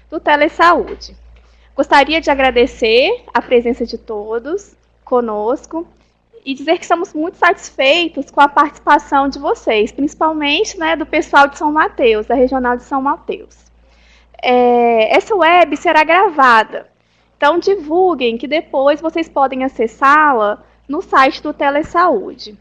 do Telesaúde. Gostaria de agradecer a presença de todos conosco e dizer que estamos muito satisfeitos com a participação de vocês, principalmente, né, do pessoal de São Mateus, da Regional de São Mateus. Essa web será gravada, então divulguem que depois vocês podem acessá-la no site do Telesaúde.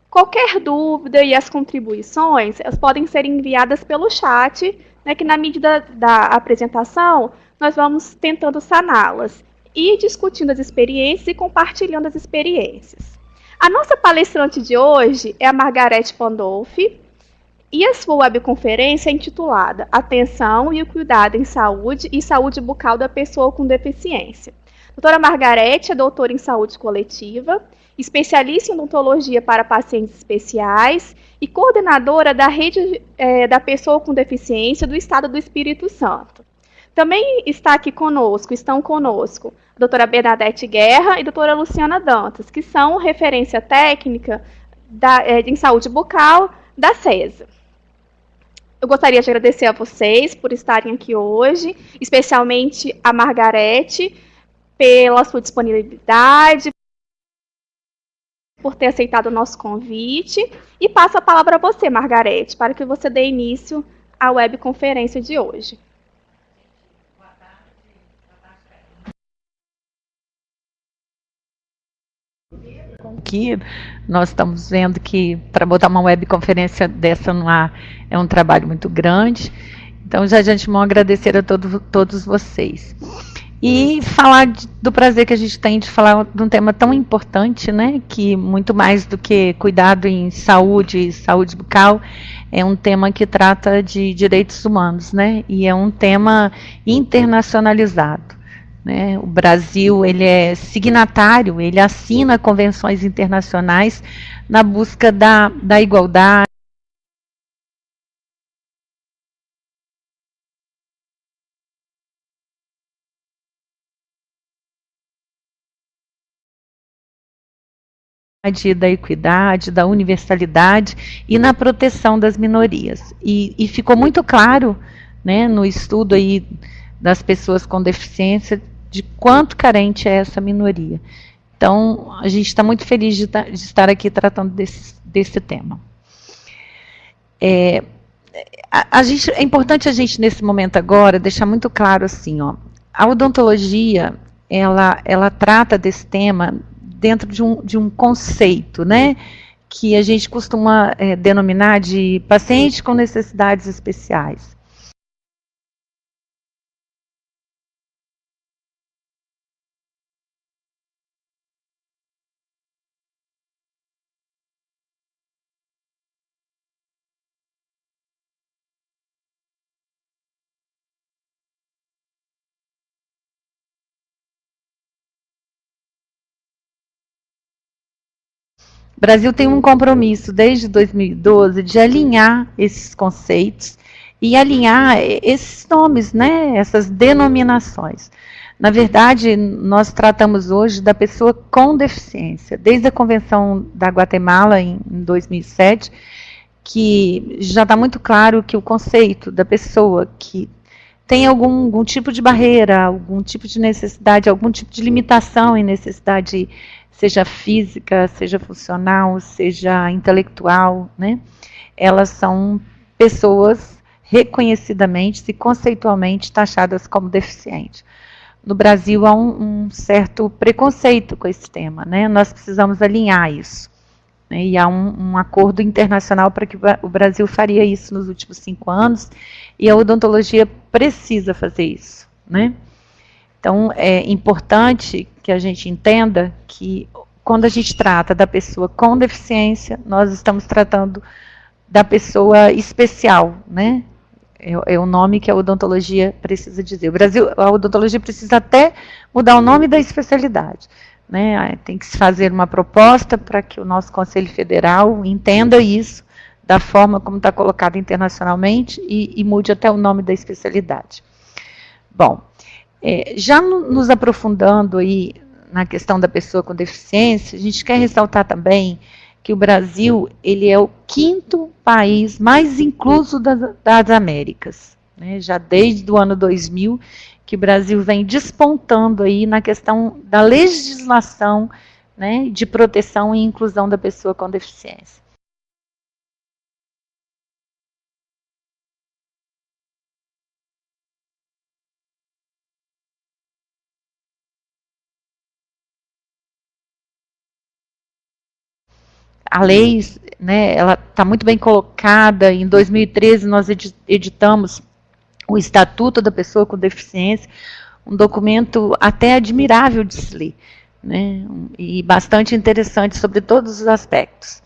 Qualquer dúvida e as contribuições, elas podem ser enviadas pelo chat, né, que na medida da apresentação, nós vamos tentando saná-las e discutindo as experiências e compartilhando as experiências. A nossa palestrante de hoje é a Margarete Pandolfi, e a sua webconferência é intitulada Atenção e o Cuidado em Saúde e Saúde Bucal da Pessoa com Deficiência. A doutora Margarete é doutora em saúde coletiva, especialista em odontologia para pacientes especiais e coordenadora da rede da pessoa com deficiência do Estado do Espírito Santo. Também estão conosco a doutora Bernadette Guerra e a doutora Luciana Dantas, que são referência técnica em saúde bucal da CESA. Eu gostaria de agradecer a vocês por estarem aqui hoje, especialmente a Margarete, pela sua disponibilidade, por ter aceitado o nosso convite. E passo a palavra a você, Margarete, para que você dê início à webconferência de hoje. Aqui nós estamos vendo que para botar uma webconferência dessa no ar é um trabalho muito grande. Então, já de antemão agradecer a todos vocês. E falar do prazer que a gente tem de falar de um tema tão importante, né? Que muito mais do que cuidado em saúde e saúde bucal, é um tema que trata de direitos humanos, né? E é um tema internacionalizado. Né? O Brasil ele é signatário, ele assina convenções internacionais na busca da igualdade, da equidade, da universalidade e na proteção das minorias. E ficou muito claro, né, no estudo aí das pessoas com deficiência de quanto carente é essa minoria. Então, a gente está muito feliz de estar aqui tratando desse tema. É importante a gente, nesse momento agora, deixar muito claro assim, ó, a odontologia, ela trata desse tema dentro de um conceito, né, que a gente costuma denominar de paciente com necessidades especiais. O Brasil tem um compromisso desde 2012 de alinhar esses conceitos e alinhar esses nomes, né, essas denominações. Na verdade, nós tratamos hoje da pessoa com deficiência, desde a Convenção da Guatemala, em 2007, que já está muito claro que o conceito da pessoa que tem algum tipo de barreira, algum tipo de necessidade, algum tipo de limitação em necessidade, seja física, seja funcional, seja intelectual, né? Elas são pessoas reconhecidamente e conceitualmente taxadas como deficientes. No Brasil há um certo preconceito com esse tema, né? Nós precisamos alinhar isso. Né? E há um acordo internacional para que o Brasil faria isso nos últimos 5 anos, e a odontologia precisa fazer isso, né? Então, é importante que a gente entenda que quando a gente trata da pessoa com deficiência, nós estamos tratando da pessoa especial, né? É o nome que a odontologia precisa dizer. O Brasil, a odontologia precisa até mudar o nome da especialidade, né? Tem que se fazer uma proposta para que o nosso Conselho Federal entenda isso da forma como está colocado internacionalmente e mude até o nome da especialidade. Bom, já nos aprofundando aí na questão da pessoa com deficiência, a gente quer ressaltar também que o Brasil ele é o 5º país mais incluso das Américas. né? Já desde o ano 2000, que o Brasil vem despontando aí na questão da legislação, né, de proteção e inclusão da pessoa com deficiência. A lei, né, ela está muito bem colocada. Em 2013, nós editamos o Estatuto da Pessoa com Deficiência, um documento até admirável de se ler, né, e bastante interessante sobre todos os aspectos.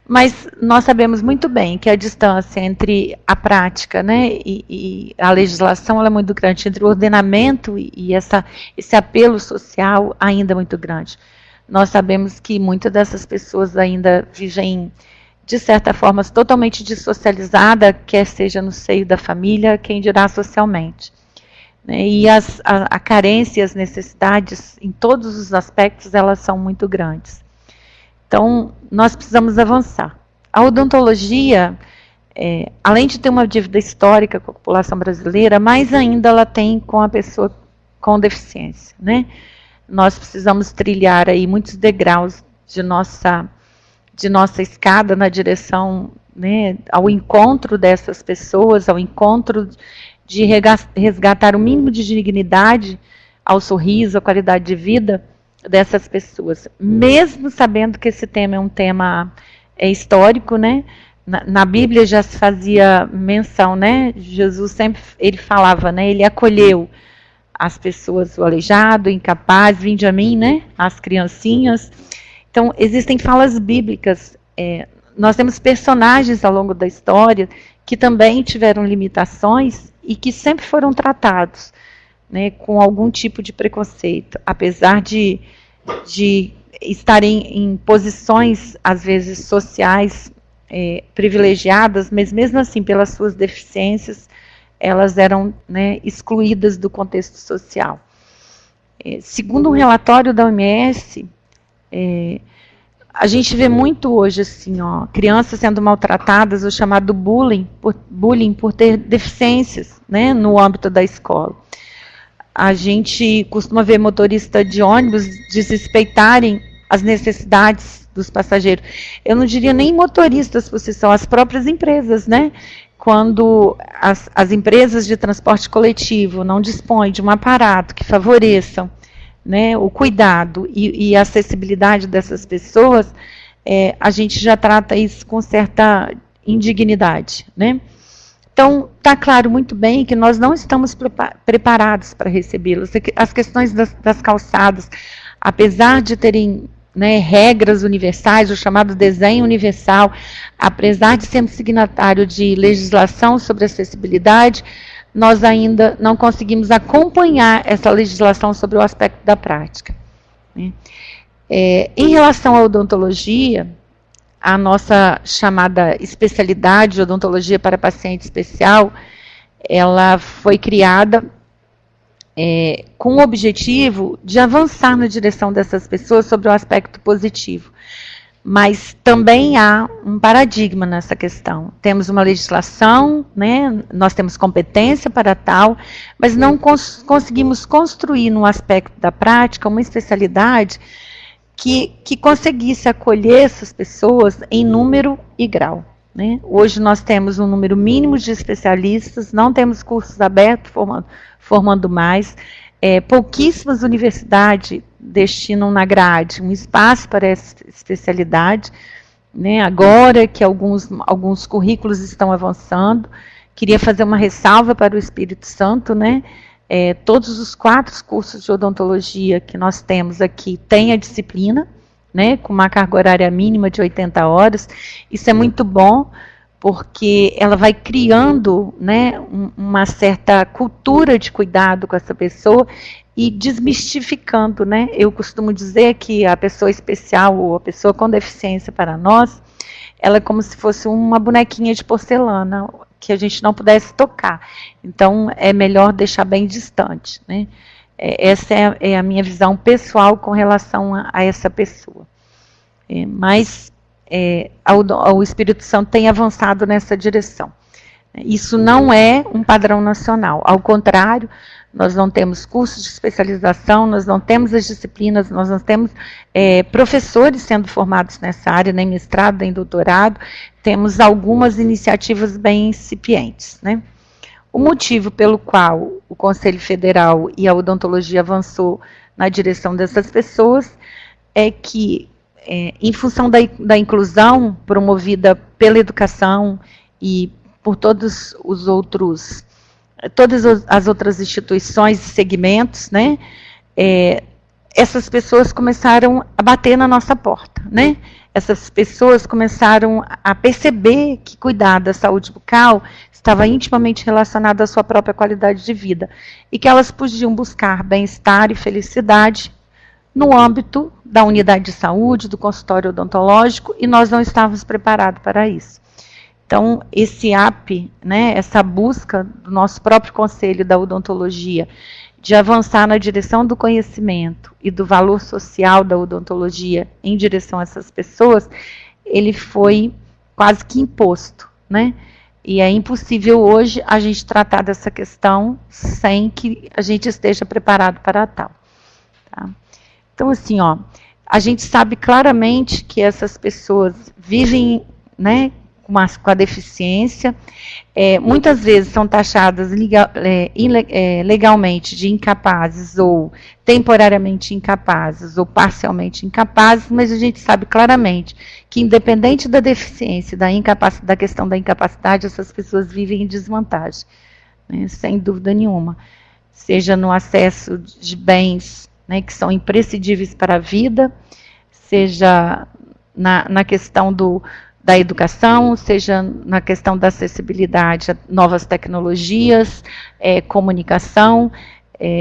Mas nós sabemos muito bem que a distância entre a prática, né, e a legislação ela é muito grande, entre o ordenamento e esse apelo social ainda é muito grande. Nós sabemos que muitas dessas pessoas ainda vivem, de certa forma, totalmente dessocializada, quer seja no seio da família, quem dirá socialmente. E a carência e as necessidades, em todos os aspectos, elas são muito grandes. Então, nós precisamos avançar. A odontologia, além de ter uma dívida histórica com a população brasileira, mais ainda ela tem com a pessoa com deficiência, né? Nós precisamos trilhar aí muitos degraus de nossa escada na direção, né, ao encontro dessas pessoas, ao encontro de resgatar o mínimo de dignidade ao sorriso, à qualidade de vida dessas pessoas. Mesmo sabendo que esse tema é um tema histórico, né? Na Bíblia já se fazia menção, né? Jesus sempre ele falava, né? Ele acolheu as pessoas, o aleijado, o incapaz, vinde a mim, né? As criancinhas. Então, existem falas bíblicas. Nós temos personagens ao longo da história que também tiveram limitações e que sempre foram tratados, né, com algum tipo de preconceito, apesar de estarem em posições, às vezes, sociais privilegiadas, mas mesmo assim, pelas suas deficiências, elas eram, né, excluídas do contexto social. Segundo um relatório da OMS, a gente vê muito hoje assim, crianças sendo maltratadas, o chamado bullying por ter deficiências, né, no âmbito da escola. A gente costuma ver motorista de ônibus desrespeitarem as necessidades dos passageiros. Eu não diria nem motoristas, porque são as próprias empresas, né? Quando as empresas de transporte coletivo não dispõem de um aparato que favoreçam, né, o cuidado e a acessibilidade dessas pessoas, a gente já trata isso com certa indignidade, né? Então, está claro muito bem que nós não estamos preparados para recebê-los. As questões das calçadas, apesar de terem, né, regras universais, o chamado desenho universal, apesar de sermos signatário de legislação sobre acessibilidade, nós ainda não conseguimos acompanhar essa legislação sobre o aspecto da prática, né? Em relação à odontologia, a nossa chamada especialidade, odontologia para paciente especial, ela foi criada com o objetivo de avançar na direção dessas pessoas sobre o aspecto positivo. Mas também há um paradigma nessa questão. Temos uma legislação, né, nós temos competência para tal, mas não conseguimos construir no aspecto da prática uma especialidade que conseguisse acolher essas pessoas em número e grau, né? Hoje nós temos um número mínimo de especialistas, não temos cursos abertos formando mais, pouquíssimas universidades destinam na grade um espaço para essa especialidade, né? Agora que alguns currículos estão avançando, queria fazer uma ressalva para o Espírito Santo, né? Todos os 4 cursos de odontologia que nós temos aqui têm a disciplina, né, com uma carga horária mínima de 80 horas. Isso é muito bom, porque ela vai criando, né, uma certa cultura de cuidado com essa pessoa e desmistificando, né? Eu costumo dizer que a pessoa especial ou a pessoa com deficiência para nós, ela é como se fosse uma bonequinha de porcelana que a gente não pudesse tocar. Então, é melhor deixar bem distante, né? Essa é a minha visão pessoal com relação a essa pessoa. Mas o Espírito Santo tem avançado nessa direção. Isso não é um padrão nacional, ao contrário, nós não temos cursos de especialização, nós não temos as disciplinas, nós não temos professores sendo formados nessa área, nem mestrado, nem doutorado, temos algumas iniciativas bem incipientes, né? O motivo pelo qual o Conselho Federal e a odontologia avançou na direção dessas pessoas é que, em função da inclusão promovida pela educação e por todas as outras instituições e segmentos, né, essas pessoas começaram a bater na nossa porta, né? Essas pessoas começaram a perceber que cuidar da saúde bucal estava intimamente relacionado à sua própria qualidade de vida e que elas podiam buscar bem-estar e felicidade no âmbito da unidade de saúde, do consultório odontológico, e nós não estávamos preparados para isso. Então, esse AP, né, essa busca do nosso próprio Conselho da Odontologia de avançar na direção do conhecimento e do valor social da odontologia em direção a essas pessoas, ele foi quase que imposto, né? E é impossível hoje a gente tratar dessa questão sem que a gente esteja preparado para tal. Tá? Então, assim, ó, a gente sabe claramente que essas pessoas vivem, né, com a deficiência, muitas vezes são taxadas legalmente de incapazes ou temporariamente incapazes ou parcialmente incapazes, mas a gente sabe claramente que, independente da deficiência, da questão da incapacidade, essas pessoas vivem em desvantagem, né, sem dúvida nenhuma, seja no acesso de bens, né, que são imprescindíveis para a vida, seja na questão da educação, seja na questão da acessibilidade a novas tecnologias, comunicação,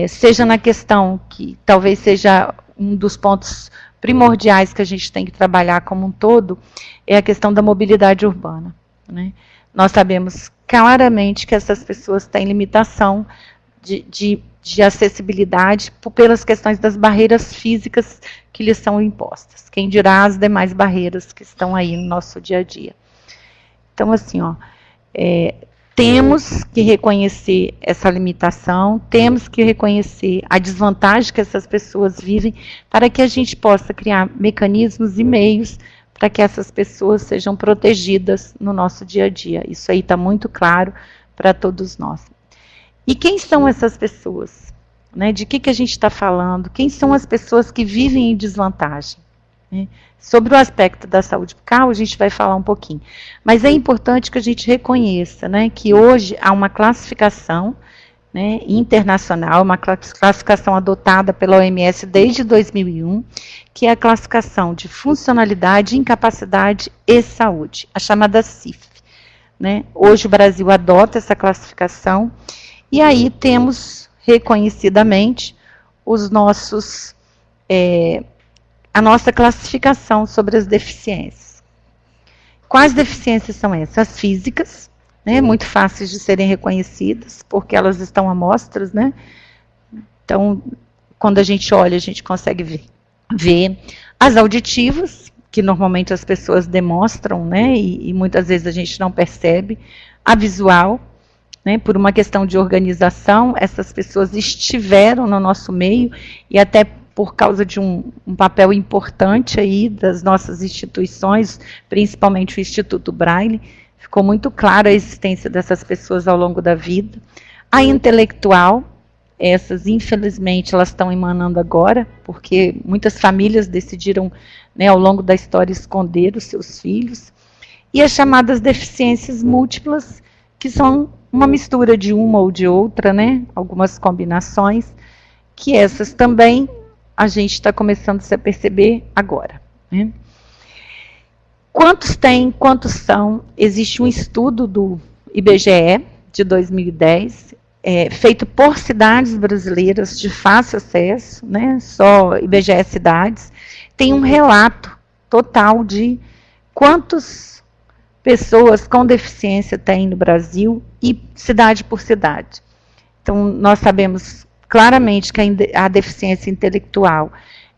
seja na questão que talvez seja um dos pontos primordiais que a gente tem que trabalhar como um todo, é a questão da mobilidade urbana, né? Nós sabemos claramente que essas pessoas têm limitação de acessibilidade pelas questões das barreiras físicas que lhes são impostas. Quem dirá as demais barreiras que estão aí no nosso dia a dia. Então, assim, ó, temos que reconhecer essa limitação, temos que reconhecer a desvantagem que essas pessoas vivem, para que a gente possa criar mecanismos e meios para que essas pessoas sejam protegidas no nosso dia a dia. Isso aí está muito claro para todos nós. E quem são essas pessoas? Né? De que a gente está falando? Quem são as pessoas que vivem em desvantagem? Né? Sobre o aspecto da saúde bucal, a gente vai falar um pouquinho. Mas é importante que a gente reconheça, né, que hoje há uma classificação, né, internacional, uma classificação adotada pela OMS desde 2001, que é a classificação de funcionalidade, incapacidade e saúde, a chamada CIF. Né? Hoje o Brasil adota essa classificação. E aí temos, reconhecidamente, a nossa classificação sobre as deficiências. Quais deficiências são essas? As físicas, né, muito fáceis de serem reconhecidas, porque elas estão à mostras, né? Então, quando a gente olha, a gente consegue ver. As auditivas, que normalmente as pessoas demonstram, né, e muitas vezes a gente não percebe. A visual, né, por uma questão de organização, essas pessoas estiveram no nosso meio e até por causa de um papel importante aí das nossas instituições, principalmente o Instituto Braille, ficou muito clara a existência dessas pessoas ao longo da vida. A intelectual, essas infelizmente elas estão emanando agora, porque muitas famílias decidiram, né, ao longo da história esconder os seus filhos. E as chamadas deficiências múltiplas, que são uma mistura de uma ou de outra, né? Algumas combinações, que essas também a gente está começando a se perceber agora. Né? Quantos tem, quantos são? Existe um estudo do IBGE, de 2010, feito por cidades brasileiras de fácil acesso, né? Só IBGE Cidades, tem um relato total de quantas pessoas com deficiência tem no Brasil e cidade por cidade. Então, nós sabemos claramente que a deficiência intelectual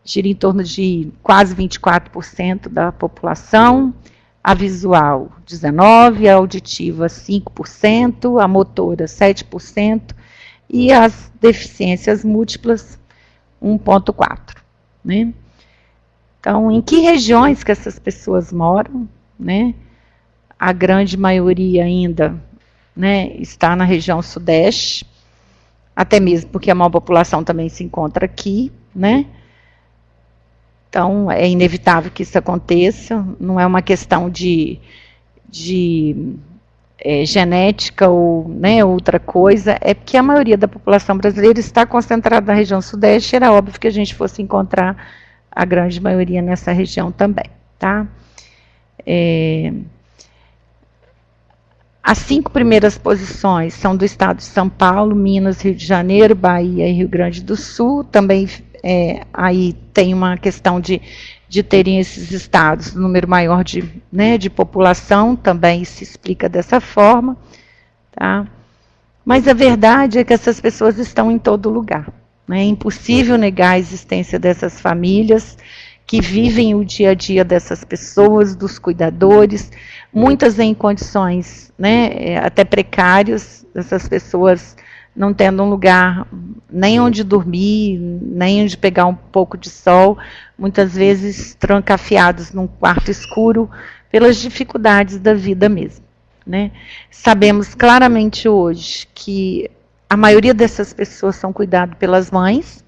gira em torno de quase 24% da população, a visual 19%, a auditiva 5%, a motora 7% e as deficiências múltiplas 1,4%. Né? Então, em que regiões que essas pessoas moram? Né? A grande maioria ainda, né, está na região sudeste, até mesmo porque a maior população também se encontra aqui, né? Então, é inevitável que isso aconteça, não é uma questão de genética ou, né, outra coisa, é porque a maioria da população brasileira está concentrada na região sudeste, era óbvio que a gente fosse encontrar a grande maioria nessa região também, tá? As 5 primeiras posições são do estado de São Paulo, Minas, Rio de Janeiro, Bahia e Rio Grande do Sul. Também aí tem uma questão de terem esses estados, número maior de população, também se explica dessa forma. Tá? Mas a verdade é que essas pessoas estão em todo lugar. Né? É impossível negar a existência dessas famílias que vivem o dia a dia dessas pessoas, dos cuidadores, muitas em condições, né, até precárias, essas pessoas não tendo um lugar nem onde dormir, nem onde pegar um pouco de sol, muitas vezes trancafiados num quarto escuro, pelas dificuldades da vida mesmo. Né? Sabemos claramente hoje que a maioria dessas pessoas são cuidadas pelas mães.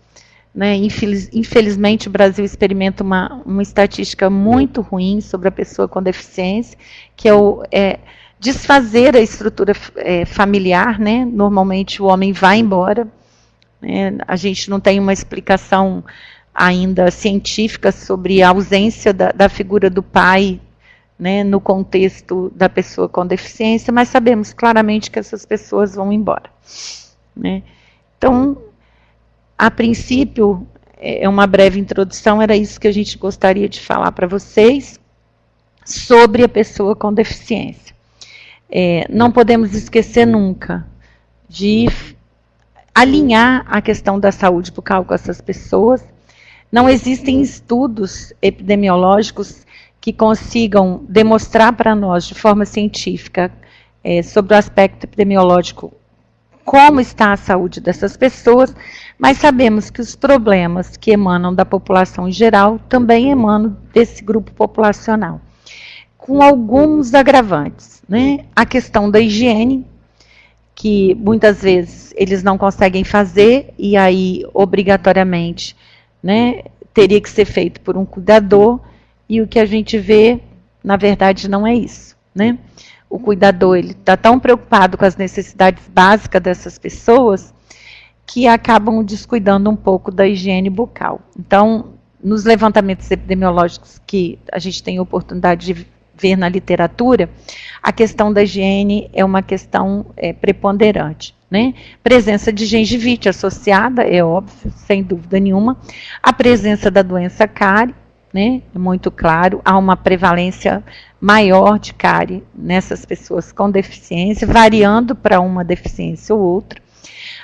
Né? Infelizmente, o Brasil experimenta uma estatística muito ruim sobre a pessoa com deficiência, que é desfazer a estrutura familiar. Né? Normalmente, o homem vai embora. Né? A gente não tem uma explicação ainda científica sobre a ausência da figura do pai, né, no contexto da pessoa com deficiência, mas sabemos claramente que essas pessoas vão embora. Né? Então, a princípio, é uma breve introdução, era isso que a gente gostaria de falar para vocês sobre a pessoa com deficiência. Não podemos esquecer nunca de alinhar a questão da saúde bucal com essas pessoas. Não existem estudos epidemiológicos que consigam demonstrar para nós, de forma científica, sobre o aspecto epidemiológico, como está a saúde dessas pessoas, mas sabemos que os problemas que emanam da população em geral também emanam desse grupo populacional, com alguns agravantes. Né? A questão da higiene, que muitas vezes eles não conseguem fazer, e aí, obrigatoriamente, né, teria que ser feito por um cuidador, e o que a gente vê, na verdade, não é isso. Né? O cuidador está tão preocupado com as necessidades básicas dessas pessoas que acabam descuidando um pouco da higiene bucal. Então, nos levantamentos epidemiológicos que a gente tem a oportunidade de ver na literatura, a questão da higiene é uma questão preponderante. Né? Presença de gengivite associada, é óbvio, sem dúvida nenhuma. A presença da doença cárie, né? É muito claro, há uma prevalência maior de cárie nessas pessoas com deficiência, variando para uma deficiência ou outra.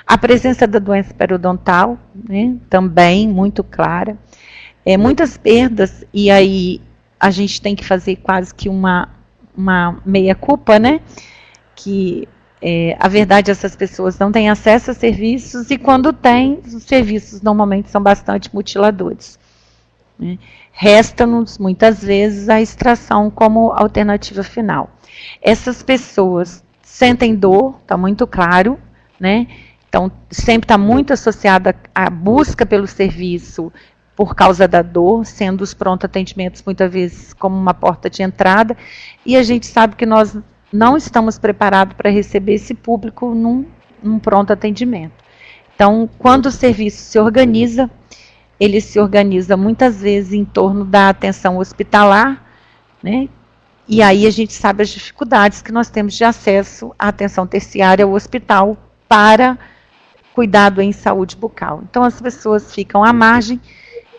A presença da doença periodontal, né? Também muito clara. Muitas perdas, e aí a gente tem que fazer quase que uma meia-culpa, né? Que a verdade, essas pessoas não têm acesso a serviços, e quando têm, os serviços normalmente são bastante mutiladores. Né? Resta-nos, muitas vezes, a extração como alternativa final. Essas pessoas sentem dor, está muito claro, né? Então, sempre está muito associada à busca pelo serviço por causa da dor, sendo os pronto atendimentos muitas vezes como uma porta de entrada, e a gente sabe que nós não estamos preparados para receber esse público num pronto atendimento. Então, quando o serviço se organiza, ele se organiza muitas vezes em torno da atenção hospitalar, né? E aí a gente sabe as dificuldades que nós temos de acesso à atenção terciária ao hospital para cuidado em saúde bucal. Então as pessoas ficam à margem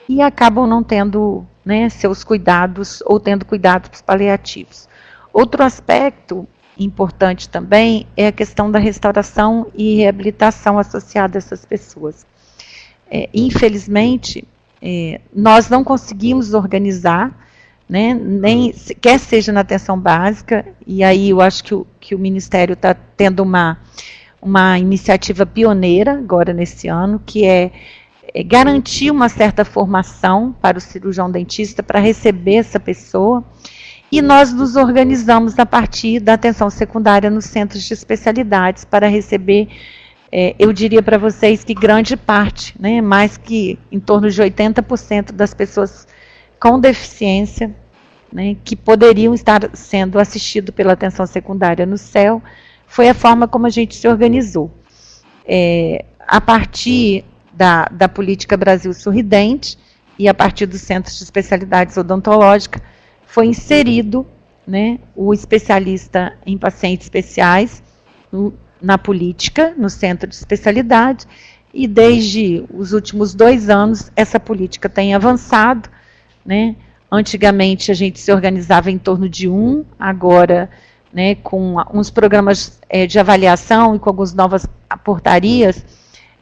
e acabam não tendo, né, seus cuidados ou tendo cuidados paliativos. Outro aspecto importante também é a questão da restauração e reabilitação associada a essas pessoas. Infelizmente, nós não conseguimos organizar, né, nem, quer seja na atenção básica, e aí eu acho que o Ministério está tendo uma iniciativa pioneira agora nesse ano, que é garantir uma certa formação para o cirurgião dentista para receber essa pessoa, e nós nos organizamos a partir da atenção secundária nos centros de especialidades para receber, eu diria para vocês que grande parte, né, mais que em torno de 80% das pessoas com deficiência, né, que poderiam estar sendo assistidos pela atenção secundária no CEL, foi a forma como a gente se organizou. A partir da política Brasil Sorridente e a partir dos centros de especialidades odontológicas, foi inserido, né, o especialista em pacientes especiais na política, no centro de especialidade, e desde os últimos 2 anos essa política tem avançado, né? Antigamente a gente se organizava em torno de agora, né, com uns programas de avaliação e com algumas novas portarias,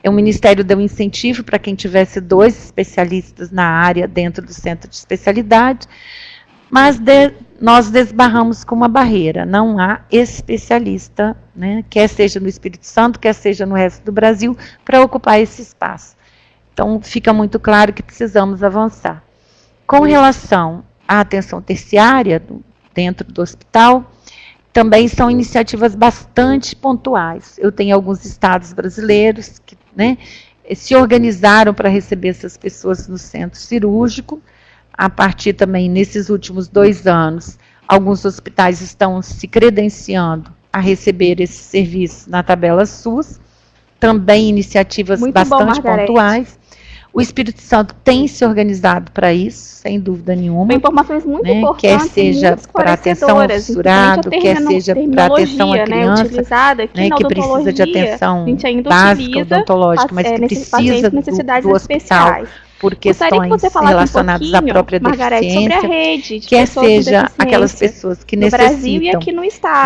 o Ministério deu incentivo para quem tivesse 2 especialistas na área dentro do centro de especialidade, mas nós desbarramos com uma barreira, não há especialista, né, quer seja no Espírito Santo, quer seja no resto do Brasil, para ocupar esse espaço. Então fica muito claro que precisamos avançar. Com relação à atenção terciária, dentro do hospital, também são iniciativas bastante pontuais. Eu tenho alguns estados brasileiros que, né, se organizaram para receber essas pessoas no centro cirúrgico. A partir também, nesses últimos 2 anos, alguns hospitais estão se credenciando a receber esse serviço na tabela SUS. Também iniciativas bastante pontuais. O Espírito Santo tem se organizado para isso, sem dúvida nenhuma. Informações muito importantes, quer seja para atenção ao fissurado, quer seja para atenção à criança, né, que precisa de atenção básica odontológica, mas que precisa do hospital por questões relacionadas à própria deficiência, quer seja aquelas pessoas que necessitam,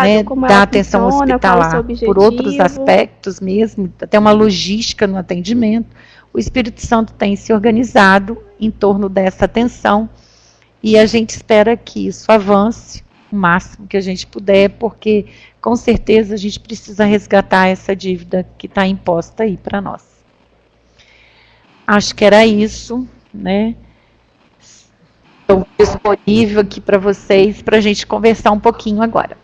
né, da atenção hospitalar por outros aspectos mesmo, até uma logística no atendimento. O Espírito Santo tem se organizado em torno dessa atenção e a gente espera que isso avance o máximo que a gente puder, porque com certeza a gente precisa resgatar essa dívida que está imposta aí para nós. Acho que era isso, né? Estou disponível aqui para vocês, para a gente conversar um pouquinho agora.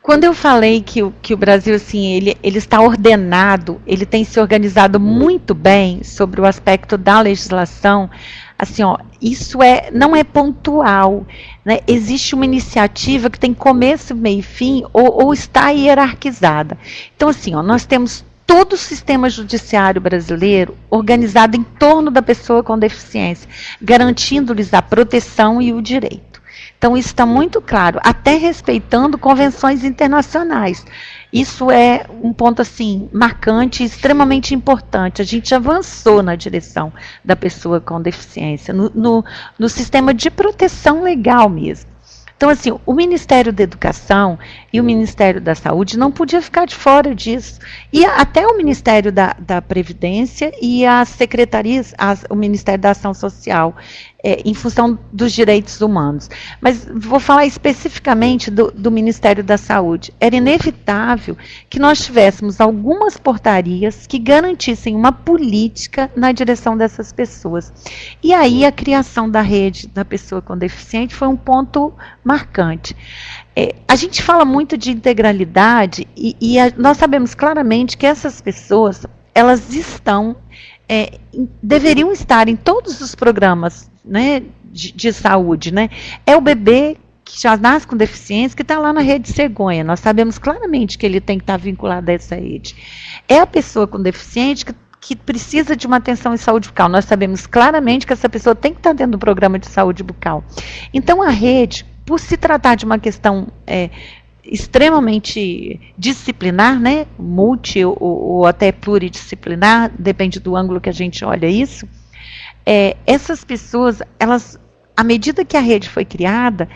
Quando eu falei que o Brasil, assim, ele está ordenado, ele tem se organizado muito bem sobre o aspecto da legislação, assim, ó, isso não é pontual, né? Existe uma iniciativa que tem começo, meio e fim, ou está hierarquizada. Então, assim, ó, nós temos todo o sistema judiciário brasileiro organizado em torno da pessoa com deficiência, garantindo-lhes a proteção e o direito. Então, isso está muito claro, até respeitando convenções internacionais. Isso é um ponto, assim, marcante e extremamente importante. A gente avançou na direção da pessoa com deficiência, no sistema de proteção legal mesmo. Então, assim, o Ministério da Educação e o Ministério da Saúde não podia ficar de fora disso. E até o Ministério da Previdência e as secretarias, o Ministério da Ação Social, em função dos direitos humanos. Mas vou falar especificamente do Ministério da Saúde. Era inevitável que nós tivéssemos algumas portarias que garantissem uma política na direção dessas pessoas. E aí a criação da rede da pessoa com deficiente foi um ponto marcante. A gente fala muito de integralidade e nós sabemos claramente que essas pessoas, elas estão, deveriam estar em todos os programas, né, de saúde, né? É o bebê que já nasce com deficiência que está lá na rede cegonha. Nós sabemos claramente que ele tem que estar vinculado a essa rede. É a pessoa com deficiente que precisa de uma atenção em saúde bucal. Nós sabemos claramente que essa pessoa tem que estar dentro do programa de saúde bucal. Então, a rede, por se tratar de uma questão extremamente disciplinar, né, multi ou até pluridisciplinar, depende do ângulo que a gente olha isso, essas pessoas, elas, à medida que a rede foi criada,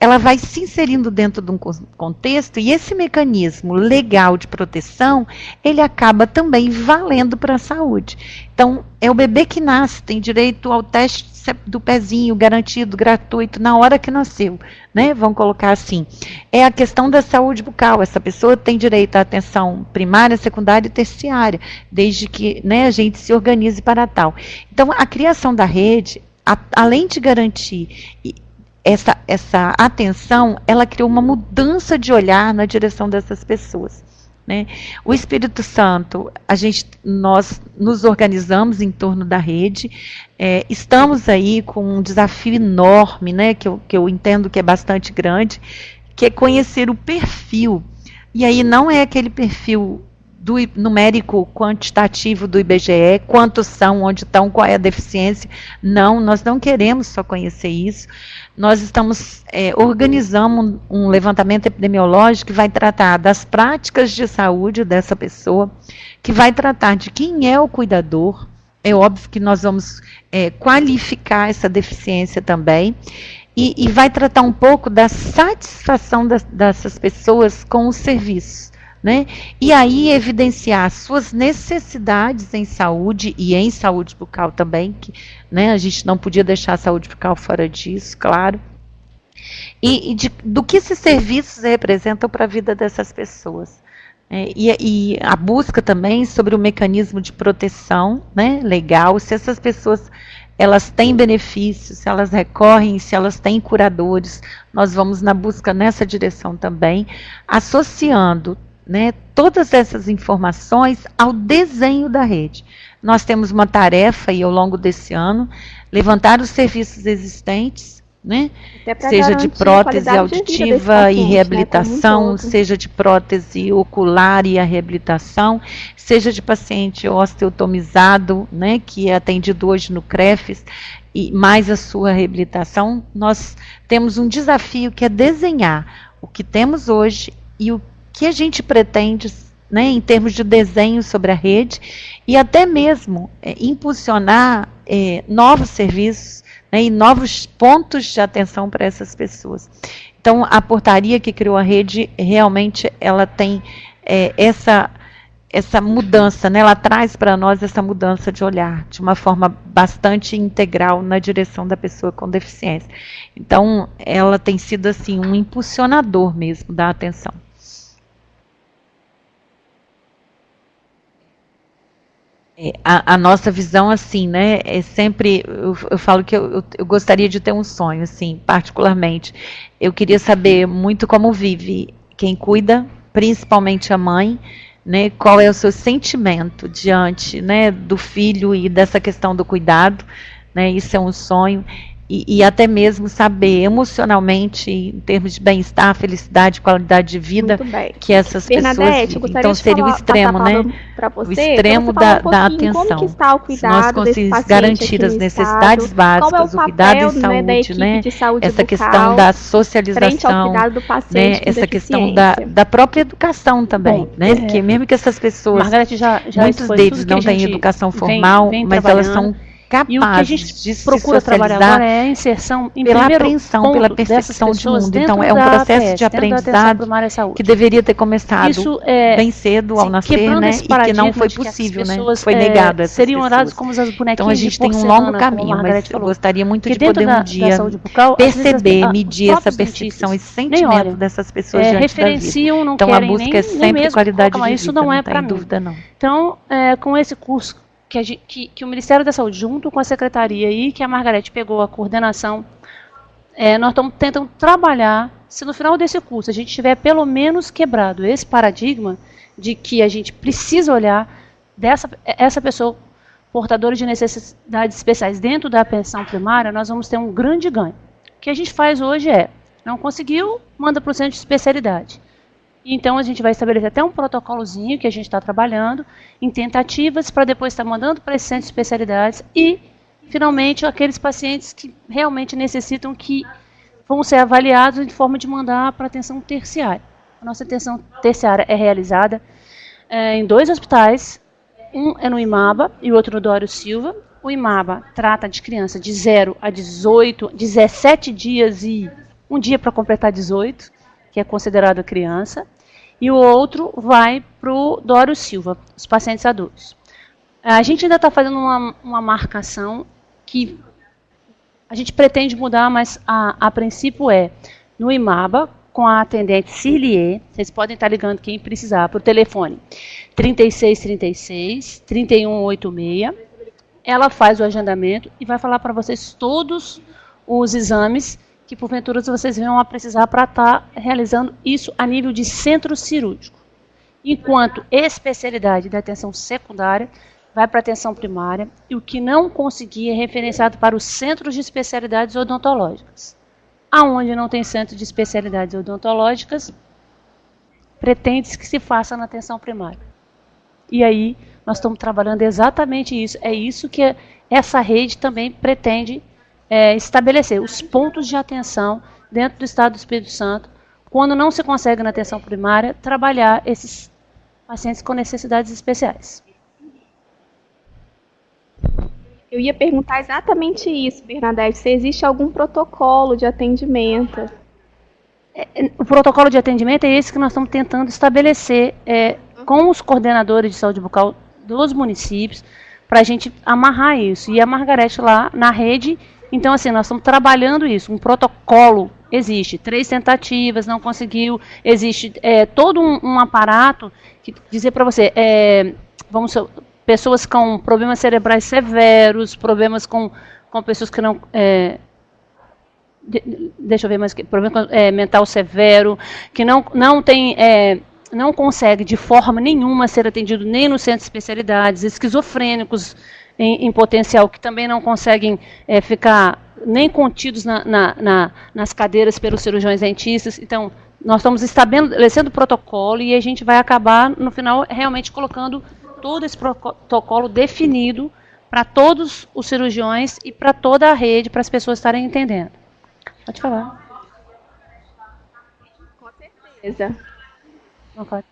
ela vai se inserindo dentro de um contexto e esse mecanismo legal de proteção, ele acaba também valendo para a saúde. Então, é o bebê que nasce, tem direito ao teste do pezinho garantido, gratuito, na hora que nasceu, né? Vamos colocar assim. É a questão da saúde bucal, essa pessoa tem direito à atenção primária, secundária e terciária, desde que, né, a gente se organize para tal. Então, a criação da rede, além de garantir essa atenção, ela criou uma mudança de olhar na direção dessas pessoas, né? O Espírito Santo, nós nos organizamos em torno da rede, estamos aí com um desafio enorme, né, que eu entendo que é bastante grande, que é conhecer o perfil, e aí não é aquele perfil do numérico quantitativo do IBGE, quantos são, onde estão, qual é a deficiência. Não, nós não queremos só conhecer isso. Nós estamos organizando um levantamento epidemiológico que vai tratar das práticas de saúde dessa pessoa, que vai tratar de quem é o cuidador. É óbvio que nós vamos qualificar essa deficiência também, e vai tratar um pouco da satisfação dessas pessoas com os serviços, né? E aí evidenciar suas necessidades em saúde e em saúde bucal também, que, né, a gente não podia deixar a saúde bucal fora disso, claro. Do que esses serviços representam para a vida dessas pessoas. E a busca também sobre o mecanismo de proteção, né, legal, se essas pessoas elas têm benefícios, se elas recorrem, se elas têm curadores, nós vamos na busca nessa direção também, associando, né, todas essas informações ao desenho da rede. Nós temos uma tarefa aí ao longo desse ano, levantar os serviços existentes, né, seja de prótese auditiva e reabilitação, né, seja de prótese ocular e a reabilitação, seja de paciente osteotomizado, né, que é atendido hoje no CREFES, e mais a sua reabilitação. Nós temos um desafio que é desenhar o que temos hoje e o que a gente pretende, né, em termos de desenho sobre a rede, e até mesmo impulsionar novos serviços, né, e novos pontos de atenção para essas pessoas. Então, a portaria que criou a rede, realmente, ela tem essa mudança, né, ela traz para nós essa mudança de olhar, de uma forma bastante integral na direção da pessoa com deficiência. Então, ela tem sido, assim, um impulsionador mesmo da atenção. A nossa visão, assim, né, é sempre, eu falo que eu gostaria de ter um sonho, assim, particularmente. Eu queria saber muito como vive quem cuida, principalmente a mãe, né, qual é o seu sentimento diante, né, do filho e dessa questão do cuidado, né, isso é um sonho. E até mesmo saber emocionalmente, em termos de bem-estar, felicidade, qualidade de vida, que essas Bernadette, pessoas vivem. Então seria o extremo, né? O extremo da atenção. Como que está o cuidado, se nós conseguirmos garantir as necessidades básicas, o cuidado em saúde, né? Essa questão da socialização, né? Essa questão da própria educação também, né? Porque mesmo que essas pessoas, muitos deles não têm educação formal, mas elas são capazes, e o que a gente procura trabalhar agora é a inserção pela apreensão, pela percepção de mundo. Então, é um processo de aprendizado que deveria ter começado bem cedo ao nascer, né, e que não foi possível, né, foi negado a essas seriam oradas como as bonequinhas. Então, a gente tem um longo caminho, mas eu gostaria muito de poder um dia perceber, medir essa percepção, esse sentimento dessas pessoas diante da vida. Então, a busca é sempre qualidade de vida, isso não é para dúvida, não. Então, com esse curso que o Ministério da Saúde, junto com a Secretaria e que a Margarete pegou a coordenação, nós estamos tentando trabalhar, se no final desse curso a gente tiver pelo menos quebrado esse paradigma de que a gente precisa olhar essa pessoa portadora de necessidades especiais dentro da atenção primária, nós vamos ter um grande ganho. O que a gente faz hoje não conseguiu, manda para o centro de especialidade. Então, a gente vai estabelecer até um protocolozinho que a gente está trabalhando em tentativas para depois estar mandando para esse centro de especialidades e, finalmente, aqueles pacientes que realmente necessitam, que vão ser avaliados em forma de mandar para atenção terciária. A nossa atenção terciária é realizada em 2 hospitais, um é no IMABA e o outro no Dório Silva. O IMABA trata de criança de 0 a 17 dias e um dia para completar 18, que é considerado criança, e o outro vai para o Dório Silva, os pacientes adultos. A gente ainda está fazendo uma marcação que a gente pretende mudar, mas a princípio no IMABA, com a atendente Cirlier, vocês podem estar ligando quem precisar, para o telefone 3636 3186. Ela faz o agendamento e vai falar para vocês todos os exames que porventura vocês venham a precisar para estar realizando isso a nível de centro cirúrgico. Enquanto especialidade da atenção secundária vai para a atenção primária e o que não conseguir é referenciado para os centros de especialidades odontológicas. Aonde não tem centro de especialidades odontológicas, pretende-se que se faça na atenção primária. E aí, nós estamos trabalhando exatamente isso. É isso que essa rede também pretende estabelecer, os pontos de atenção dentro do Estado do Espírito Santo, quando não se consegue na atenção primária, trabalhar esses pacientes com necessidades especiais. Eu ia perguntar exatamente isso, Bernadette, se existe algum protocolo de atendimento. O protocolo de atendimento é esse que nós estamos tentando estabelecer com os coordenadores de saúde bucal dos municípios, para a gente amarrar isso. E a Margarete lá na rede, então assim, nós estamos trabalhando isso, um protocolo existe, 3 tentativas, não conseguiu, existe todo um aparato que dizer para você, pessoas com problemas cerebrais severos, problemas com pessoas que não... deixa eu ver mais, problema mental severo, que não tem... não consegue de forma nenhuma ser atendido nem no centro de especialidades, esquizofrênicos em potencial, que também não conseguem ficar nem contidos nas cadeiras pelos cirurgiões dentistas. Então, nós estamos estabelecendo o protocolo e a gente vai acabar, no final, realmente colocando todo esse protocolo definido para todos os cirurgiões e para toda a rede, para as pessoas estarem entendendo. Pode falar. Com certeza. Não pode.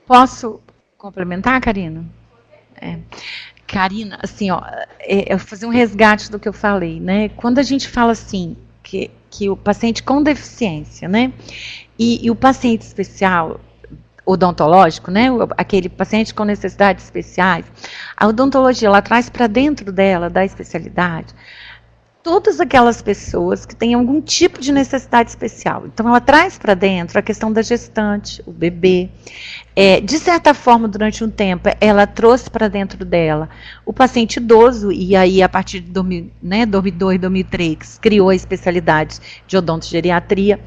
Posso complementar, Karina? Karina, assim, eu vou fazer um resgate do que eu falei, né? Quando a gente fala assim, que o paciente com deficiência, né? E o paciente especial, odontológico, né? Aquele paciente com necessidades especiais, a odontologia, ela traz para dentro dela, da especialidade, todas aquelas pessoas que têm algum tipo de necessidade especial. Então, ela traz para dentro a questão da gestante, o bebê. De certa forma, durante um tempo, ela trouxe para dentro dela o paciente idoso, e aí, a partir de 2002, 2003, criou a especialidade de odontogeriatria.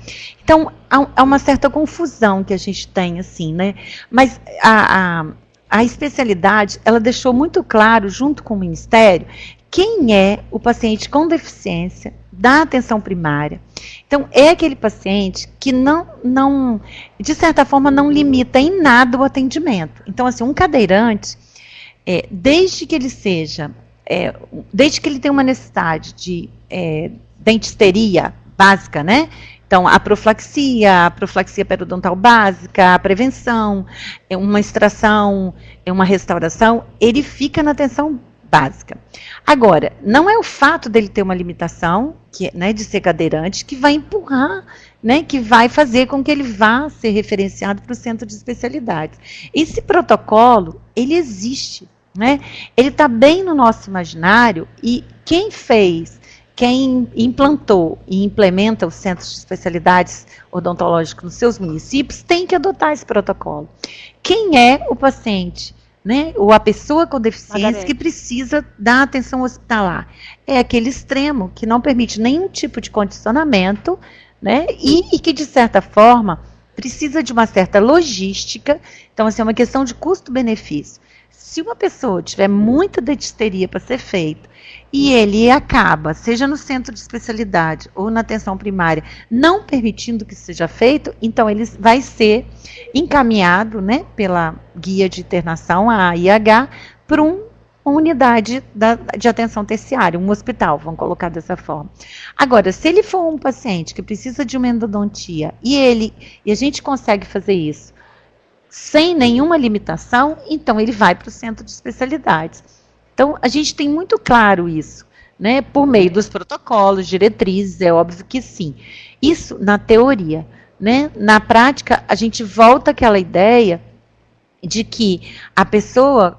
Então, há uma certa confusão que a gente tem, assim, né? Mas a especialidade, ela deixou muito claro, junto com o Ministério, quem é o paciente com deficiência da atenção primária. Então, é aquele paciente que não, de certa forma, não limita em nada o atendimento. Então, assim, um cadeirante, desde que ele seja, desde que ele tenha uma necessidade de dentisteria básica, né? Então, a profilaxia periodontal básica, a prevenção, uma extração, uma restauração, ele fica na atenção básica. Agora, não é o fato dele ter uma limitação, de ser cadeirante, que vai empurrar, que vai fazer com que ele vá ser referenciado para o centro de especialidades. Esse protocolo, ele existe, né? Ele está bem no nosso imaginário, e quem quem implantou e implementa os centros de especialidades odontológicos nos seus municípios tem que adotar esse protocolo. Quem é o paciente, né, ou a pessoa com deficiência que precisa da atenção hospitalar? É aquele extremo que não permite nenhum tipo de condicionamento, né, e que, de certa forma, precisa de uma certa logística. Então, assim, é uma questão de custo-benefício. Se uma pessoa tiver muita dentisteria para ser feita e ele acaba, seja no centro de especialidade ou na atenção primária, não permitindo que seja feito, então ele vai ser encaminhado, né, pela guia de internação, a IH, para uma unidade de atenção terciária, um hospital, vamos colocar dessa forma. Agora, se ele for um paciente que precisa de uma endodontia e a gente consegue fazer isso sem nenhuma limitação, então ele vai para o centro de especialidades. Então, a gente tem muito claro isso, né, por meio dos protocolos, diretrizes, é óbvio que sim. Isso na teoria, né? Na prática, a gente volta àquela ideia de que a pessoa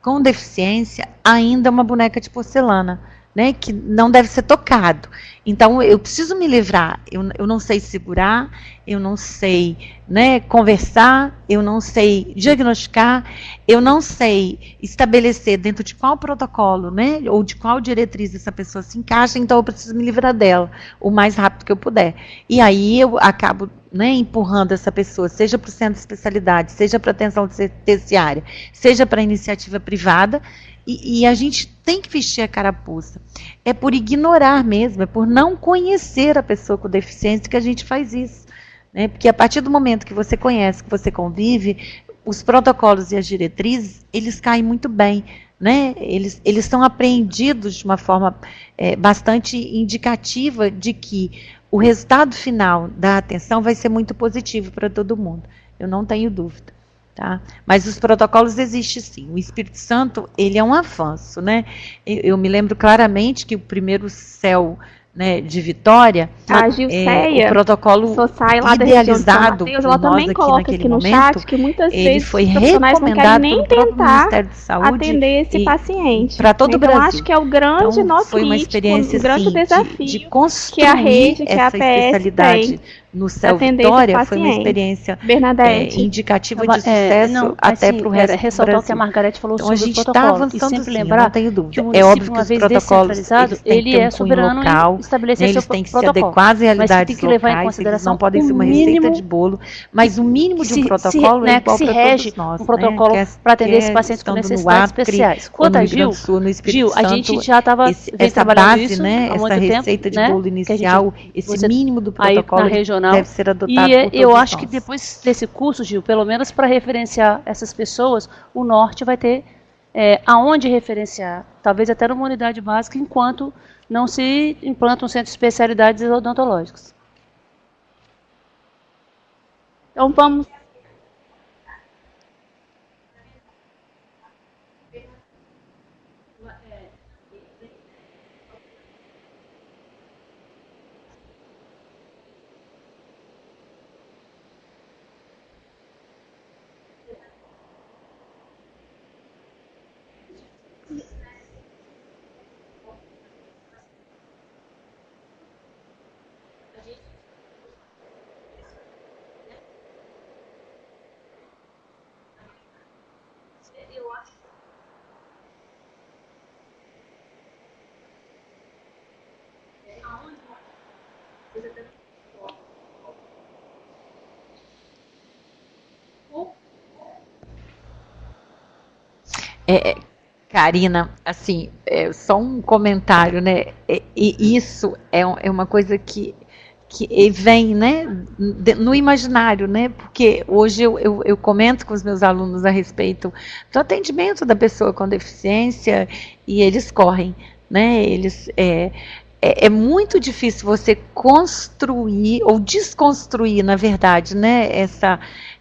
com deficiência ainda é uma boneca de porcelana, né, que não deve ser tocado. Então, eu preciso me livrar. Eu não sei segurar, eu não sei, né, conversar, eu não sei diagnosticar, eu não sei estabelecer dentro de qual protocolo, né, ou de qual diretriz essa pessoa se encaixa, então eu preciso me livrar dela o mais rápido que eu puder. E aí eu acabo, né, empurrando essa pessoa, seja para o centro de especialidade, seja para atenção terciária, seja para iniciativa privada, e a gente tem que vestir a carapuça. É por ignorar mesmo, é por não conhecer a pessoa com deficiência que a gente faz isso, né? Porque a partir do momento que você conhece, que você convive, os protocolos e as diretrizes, eles caem muito bem, né? Eles são apreendidos de uma forma bastante indicativa de que o resultado final da atenção vai ser muito positivo para todo mundo. Eu não tenho dúvida. Tá? Mas os protocolos existem sim. O Espírito Santo, ele é um avanço, né? Eu me lembro claramente que o primeiro CEL, né, de Vitória, a Gilceia, o protocolo lá idealizado Mateus, ela também coloca aqui no chat que muitas vezes foi os profissionais não querem nem tentar de Saúde atender esse paciente. Para todo o então, Brasil. Acho que é o grande nosso foi uma experiência, um grande desafio de construir que a rede, que essa a PS especialidade tem. No CEL Vitória. Foi uma experiência indicativa de sucesso até para o resto do ressaltar Brasil. O que a Margarete falou então, sobre a gente o protocolo. Está avançando, e sempre sim, lembrar não tenho dúvida. que É óbvio que os protocolos ele é soberano local, em estabelecer eles seu têm que se protocolo. adequar às realidades tem que levar locais, em consideração eles não podem ser uma receita de bolo, mas o mínimo de um protocolo é igual para todos nós. Um protocolo para atender esses pacientes com necessidades especiais. Quanto a Gil, a gente já estava trabalhando isso há muito tempo, essa receita de bolo inicial, esse mínimo do protocolo deve ser adotado por todos eu acho nós. que depois desse curso, Gil, pelo menos para referenciar essas pessoas, o Norte vai ter aonde referenciar, talvez até numa unidade básica, enquanto não se implanta um centro de especialidades odontológicas. Então vamos... Karina, assim, só um comentário, né? E isso é uma coisa que vem, né, no imaginário, né? Porque hoje eu comento com os meus alunos a respeito do atendimento da pessoa com deficiência e eles correm, né? É muito difícil você construir ou desconstruir, na verdade, né,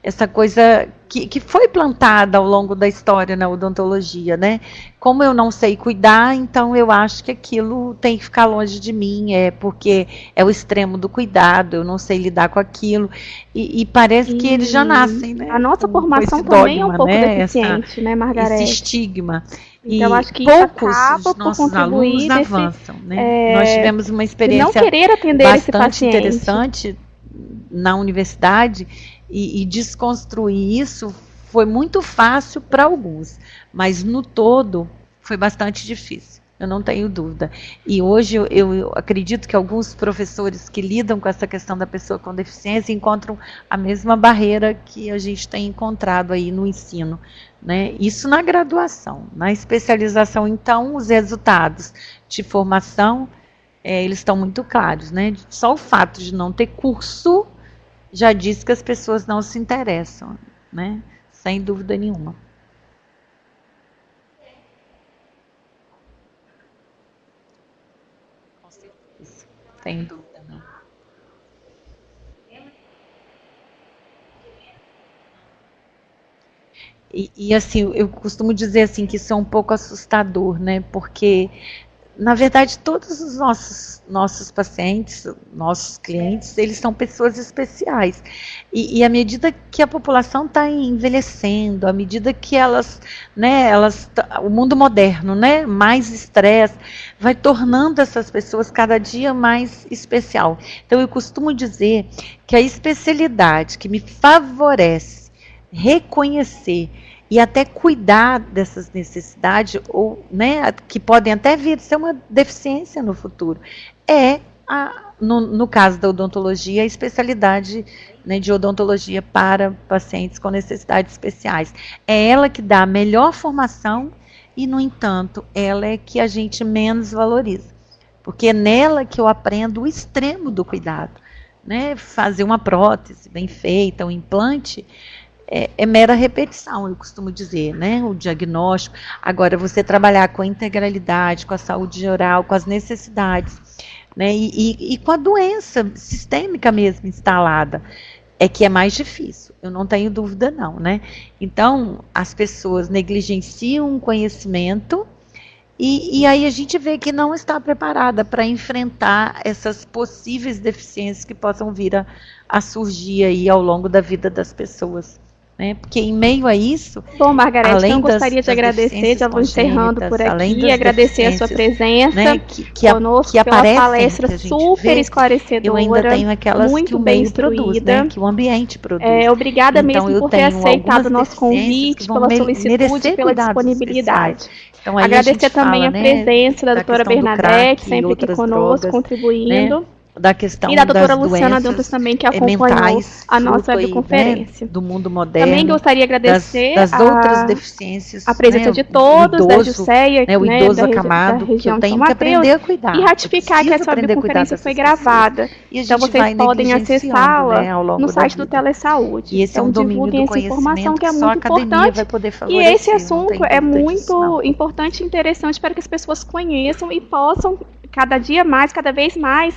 essa coisa que foi plantada ao longo da história na odontologia, né? Como eu não sei cuidar, então eu acho que aquilo tem que ficar longe de mim, porque é o extremo do cuidado, eu não sei lidar com aquilo, e parece que eles já nascem, né? A nossa formação também é um pouco né? deficiente, né, Margarete? Esse estigma. Então, acho que poucos isso acaba dos por nossos contribuir alunos avançam, né? Nós tivemos uma de não experiência querer atender esse bastante paciente. interessante na universidade e desconstruir isso foi muito fácil para alguns, mas no todo foi bastante difícil, eu não tenho dúvida. E hoje eu acredito que alguns professores que lidam com essa questão da pessoa com deficiência encontram a mesma barreira que a gente tem encontrado aí no ensino, né? Isso na graduação. Na especialização, então, os resultados de formação, eles estão muito claros, né? Só o fato de não ter curso já diz que as pessoas não se interessam, né? Sem dúvida nenhuma. Com certeza. Sem dúvida, não. E assim, eu costumo dizer assim que isso é um pouco assustador, né? Porque na verdade, todos os nossos pacientes, nossos clientes, eles são pessoas especiais. E à medida que a população está envelhecendo, à medida que o mundo moderno, né, mais estresse, vai tornando essas pessoas cada dia mais especial. Então, eu costumo dizer que a especialidade que me favorece reconhecer e até cuidar dessas necessidades, ou, né, que podem até vir a ser uma deficiência no futuro, no caso da odontologia, a especialidade, né, de odontologia para pacientes com necessidades especiais. É ela que dá a melhor formação e, no entanto, ela é que a gente menos valoriza, porque é nela que eu aprendo o extremo do cuidado, né? Fazer uma prótese bem feita, um implante, é mera repetição, eu costumo dizer, né? O diagnóstico. Agora, você trabalhar com a integralidade, com a saúde geral, com as necessidades, né? E com a doença sistêmica mesmo instalada, é que é mais difícil, eu não tenho dúvida não, né? Então, as pessoas negligenciam o conhecimento e aí a gente vê que não está preparada para enfrentar essas possíveis deficiências que possam vir a surgir aí ao longo da vida das pessoas. Né? Porque em meio a isso, bom, Margarete, além então gostaria de agradecer, já vou encerrando por aqui, agradecer a sua presença, né, conosco, que pela palestra super esclarecedora, eu ainda tenho aquelas muito que o bem meio produz, né, que o ambiente produz. Obrigada então, mesmo por ter aceitado o nosso convite, pela solicitude, pela disponibilidade. Então, agradecer também fala, a presença da doutora Bernadette, crack, sempre aqui conosco, contribuindo. Né? Da questão e da doutora das Luciana Dantas também, que acompanhou mentais, a nossa aí, webconferência. Né, do mundo moderno. Também gostaria de agradecer das outras deficiências, a presença, né, de todos, idoso, da Jusceia, né, o idoso da acamado, região que eu de tenho São que aprender a cuidar. E ratificar que essa webconferência foi gravada. Então vocês podem acessá-la, né, no site do Telesaúde. E esse então é um divulguem essa informação que é muito importante. E esse assunto é muito importante e interessante para que as pessoas conheçam e possam cada dia mais, cada vez mais,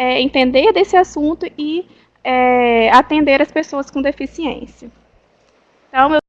entender desse assunto e atender as pessoas com deficiência. Então,